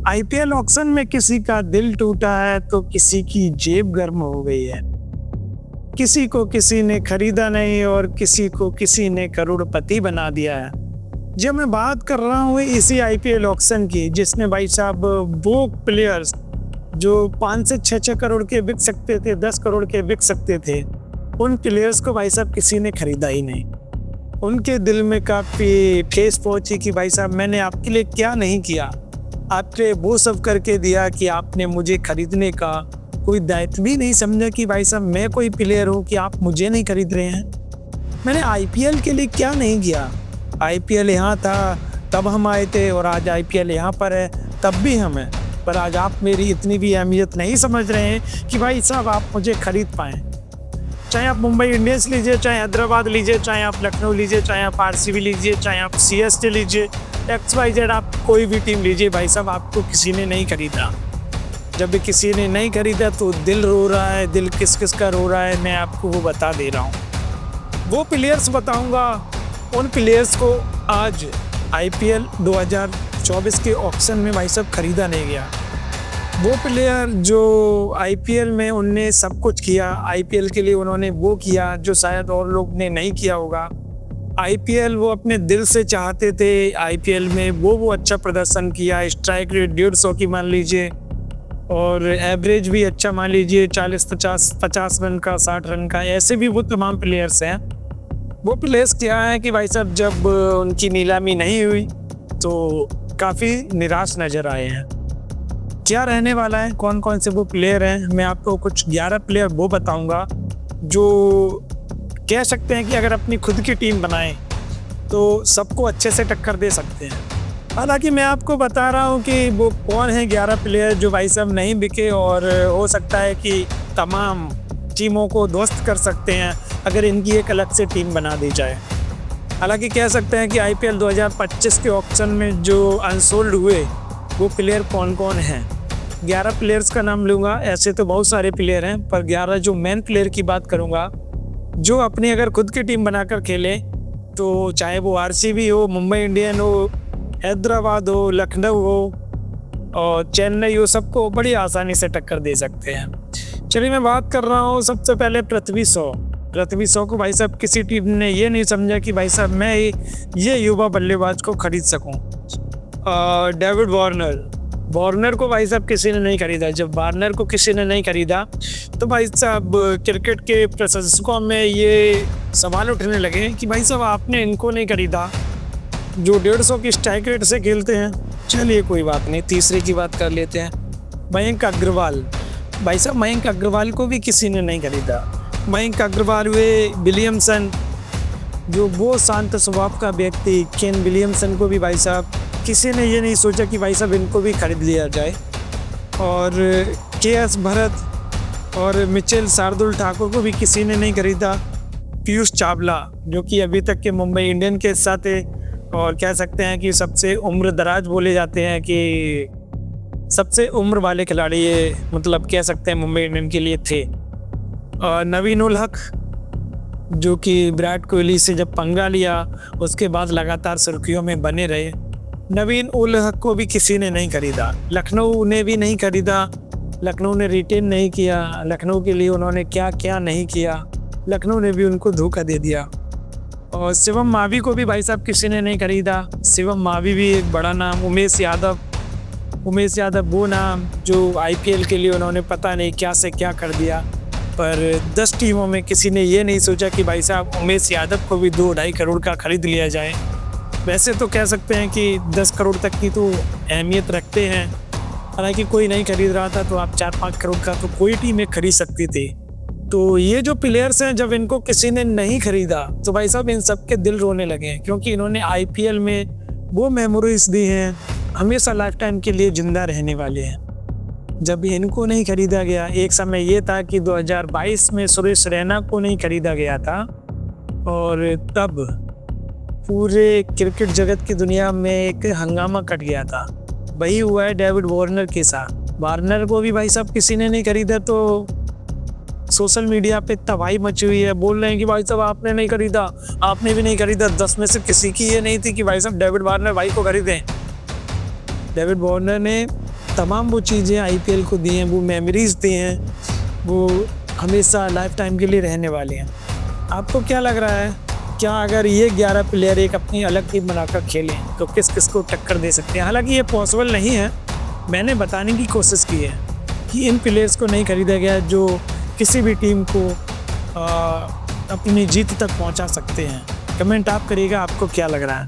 IPL auction में किसी का दिल टूटा है तो किसी की जेब गर्म हो गई है। किसी को किसी ने खरीदा नहीं और किसी को किसी ने करोड़पति बना दिया है। जब मैं बात कर रहा हूँ इसी आईपीएल ऑक्शन की, जिसमें भाई साहब वो प्लेयर्स जो 5 से 6 करोड़ के बिक सकते थे, 10 करोड़ के बिक सकते थे, उन प्लेयर्स को भाई साहब किसी ने खरीदा ही नहीं। उनके दिल में काफ़ी ठेस पहुंची कि भाई साहब मैंने आपके लिए क्या नहीं किया, आपने वो सब करके दिया कि आपने मुझे खरीदने का कोई दायित्व भी नहीं समझा कि भाई साहब मैं कोई प्लेयर हूँ कि आप मुझे नहीं खरीद रहे हैं। मैंने आईपीएल के लिए क्या नहीं किया। आईपीएल यहाँ था तब हम आए थे और आज आईपीएल यहाँ पर है तब भी हम हैं, पर आज आप मेरी इतनी भी अहमियत नहीं समझ रहे हैं कि भाई साहब आप मुझे खरीद पाएँ। चाहे आप मुंबई इंडियंस लीजिए, चाहे हैदराबाद लीजिए, चाहे आप लखनऊ लीजिए, चाहे आप आरसीबी लीजिए, चाहे आप सीएसके लीजिए, XYZ आप कोई भी टीम लीजिए, भाई साहब आपको किसी ने नहीं खरीदा। जब भी किसी ने नहीं खरीदा तो दिल रो रहा है। दिल किस किस का रो रहा है मैं आपको वो बता दे रहा हूँ। वो प्लेयर्स बताऊँगा, उन प्लेयर्स को आज आईपीएल 2024 के ऑक्शन में भाई साहब खरीदा नहीं गया। वो प्लेयर जो आईपीएल में उनने सब कुछ किया, आईपीएल के लिए उन्होंने वो किया जो शायद और लोग ने नहीं किया होगा। आईपीएल वो अपने दिल से चाहते थे, आईपीएल में वो अच्छा प्रदर्शन किया। स्ट्राइक रेट 150 की मान लीजिए और एवरेज भी अच्छा मान लीजिए 40-50 रन का, 60 रन का, ऐसे भी वो तमाम प्लेयर्स हैं। वो प्लेयर्स क्या है कि भाई साहब जब उनकी नीलामी नहीं हुई तो काफ़ी निराश नज़र आए हैं। क्या रहने वाला है, कौन कौन से वो प्लेयर हैं, मैं आपको कुछ 11 प्लेयर वो बताऊंगा जो कह सकते हैं कि अगर अपनी खुद की टीम बनाएं तो सबको अच्छे से टक्कर दे सकते हैं। हालांकि मैं आपको बता रहा हूं कि वो कौन है 11 प्लेयर जो भाई साहब नहीं बिके और हो सकता है कि तमाम टीमों को ध्वस्त कर सकते हैं अगर इनकी एक अलग से टीम बना दी जाए। हालांकि कह सकते हैं कि आईपीएल 2025 के ऑक्शन में जो अनसोल्ड हुए वो प्लेयर कौन कौन हैं। 11 प्लेयर्स का नाम लूँगा, ऐसे तो बहुत सारे प्लेयर हैं पर 11 जो मेन प्लेयर की बात करूँगा जो अपनी अगर खुद की टीम बनाकर खेले तो चाहे वो आरसीबी हो, मुंबई इंडियन हो, हैदराबाद हो, लखनऊ हो और चेन्नई हो, सबको बड़ी आसानी से टक्कर दे सकते हैं। चलिए मैं बात कर रहा हूँ सबसे पहले पृथ्वी शॉ को भाई साहब किसी टीम ने ये नहीं समझा कि भाई साहब मैं ये युवा बल्लेबाज को खरीद सकूँ। डेविड वार्नर को भाई साहब किसी ने नहीं खरीदा। जब वार्नर को किसी ने नहीं खरीदा तो भाई साहब क्रिकेट के प्रशंसकों में ये सवाल उठने लगे कि भाई साहब आपने इनको नहीं खरीदा जो 150 की स्ट्राइक रेट से खेलते हैं। चलिए कोई बात नहीं, तीसरे की बात कर लेते हैं, मयंक अग्रवाल। भाई साहब मयंक अग्रवाल को भी किसी ने नहीं खरीदा। मयंक अग्रवाल हुए, विलियमसन जो वो शांत स्वभाव का व्यक्ति, केन विलियमसन को भी भाई साहब किसी ने ये नहीं सोचा कि भाई साहब इनको भी खरीद लिया जाए। और KS भरत और मिचेल शार्दुल ठाकुर को भी किसी ने नहीं खरीदा। पीयूष चावला जो कि अभी तक के मुंबई इंडियन के साथ है और कह सकते हैं कि सबसे उम्र दराज बोले जाते हैं कि सबसे उम्र वाले खिलाड़ी ये मतलब कह सकते हैं मुंबई इंडियन के लिए थे। और नवीन उल हक जो कि विराट कोहली से जब पंगा लिया उसके बाद लगातार सुर्खियों में बने रहे, नवीन उल हक को भी किसी ने नहीं खरीदा। लखनऊ ने भी नहीं खरीदा, लखनऊ ने रिटेन नहीं किया। लखनऊ के लिए उन्होंने क्या क्या नहीं किया, लखनऊ ने भी उनको धोखा दे दिया। और शिवम मावी को भी भाई साहब किसी ने नहीं खरीदा। शिवम मावी भी एक बड़ा नाम। उमेश यादव वो नाम जो आईपीएल के लिए उन्होंने पता नहीं क्या से क्या कर दिया, पर 10 टीमों में किसी ने ये नहीं सोचा कि भाई साहब उमेश यादव को भी 2-2.5 करोड़ का खरीद लिया जाए। वैसे तो कह सकते हैं कि 10 करोड़ तक की तो अहमियत रखते हैं, हालांकि कोई नहीं खरीद रहा था तो आप 4-5 करोड़ का तो कोई टीम खरीद सकती थी। तो ये जो प्लेयर्स हैं जब इनको किसी ने नहीं खरीदा तो भाई साहब इन सब के दिल रोने लगे हैं, क्योंकि इन्होंने आईपीएल में वो मेमोरीज दी हैं हमेशा लाइफ टाइम के लिए जिंदा रहने वाले हैं। जब इनको नहीं खरीदा गया, एक समय ये था कि 2022 में सुरेश रैना को नहीं खरीदा गया था और तब पूरे क्रिकेट जगत की दुनिया में एक हंगामा कट गया था। वही हुआ है डेविड वार्नर के साथ। वार्नर को भी भाई साहब किसी ने नहीं खरीदा तो सोशल मीडिया पे तबाही मची हुई है। बोल रहे हैं कि भाई साहब आपने नहीं खरीदा, आपने भी नहीं खरीदा। 10 में से किसी की ये नहीं थी कि भाई साहब डेविड वार्नर भाई को खरीदें। डेविड वार्नर ने तमाम वो चीज़ें आईपीएल को दी हैं, वो मेमोरीज़ दी हैं, वो हमेशा लाइफ टाइम के लिए रहने वाली हैं। आपको क्या लग रहा है, क्या अगर ये 11 प्लेयर एक अपनी अलग टीम बनाकर खेलें तो किस किस को टक्कर दे सकते हैं? हालांकि ये पॉसिबल नहीं है, मैंने बताने की कोशिश की है कि इन प्लेयर्स को नहीं खरीदा गया जो किसी भी टीम को अपनी जीत तक पहुंचा सकते हैं। कमेंट आप करिएगा, आपको क्या लग रहा है।